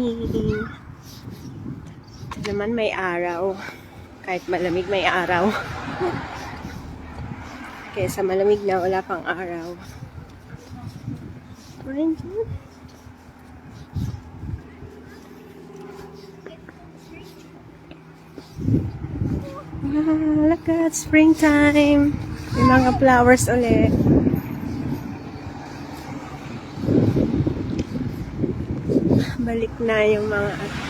morning. Ito naman may araw. Kahit malamig may araw. Kesa malamig na wala pang araw. Orange. Look at springtime. May mga flowers ulit. Balik na yung mga araw.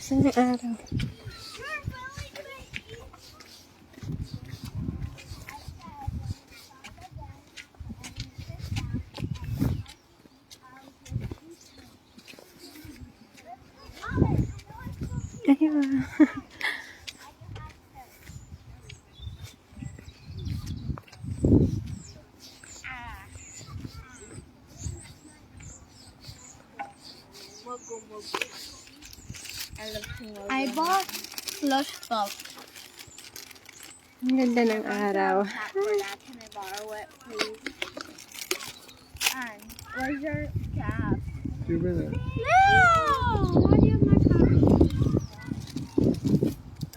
Saan ang araw? Ayun. I bought slush pup. Ang ganda ng araw. Can I borrow it, please? And where's your cap? 2 minutes. No! Why do you have my copy?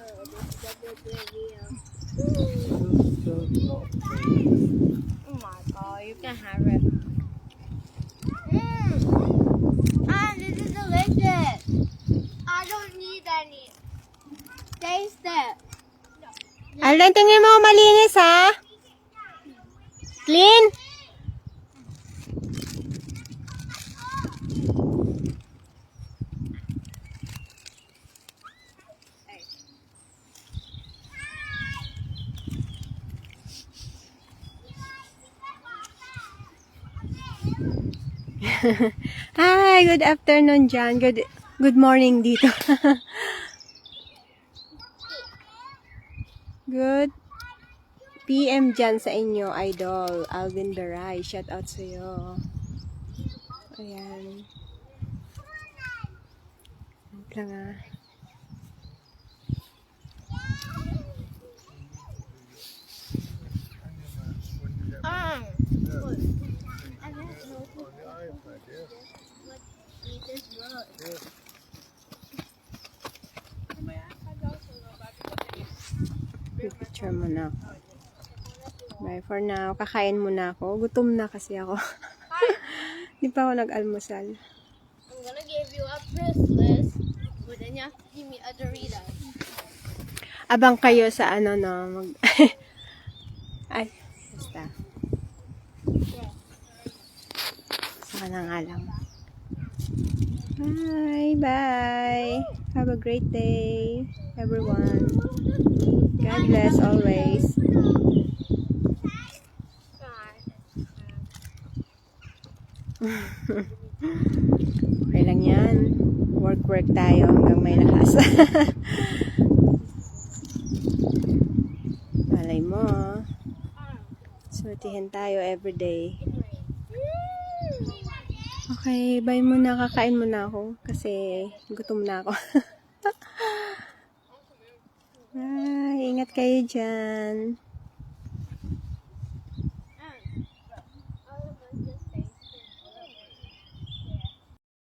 Oh, this is a good video. Oh my god, you can have it. Ah, this is delicious. I don't need any. Taste it. Alden, tingin mo malinis ha? Clean? Hi, good afternoon dyan. Good morning dito. Good PM dyan sa inyo, idol. Alvin Beray, shout out sa iyo. Ayan. Wait lang ah. Picture mo na ako. Bye for now. Kakain muna ako. Gutom na kasi ako. Di pa ako nag-almusal. I'm gonna give you a bracelet, but then you have to give me a Doritos. Abang kayo sa ano no. Ay, basta. Saka na nga lang. Bye. Have a great day, everyone. God bless always. Okay lang yan. Work tayo hanggang may lakas. Malay mo. Sortihin tayo everyday. Okay, bye muna. Kakain muna ako. Kasi gutom na ako. Bye. Ingat kayo dyan.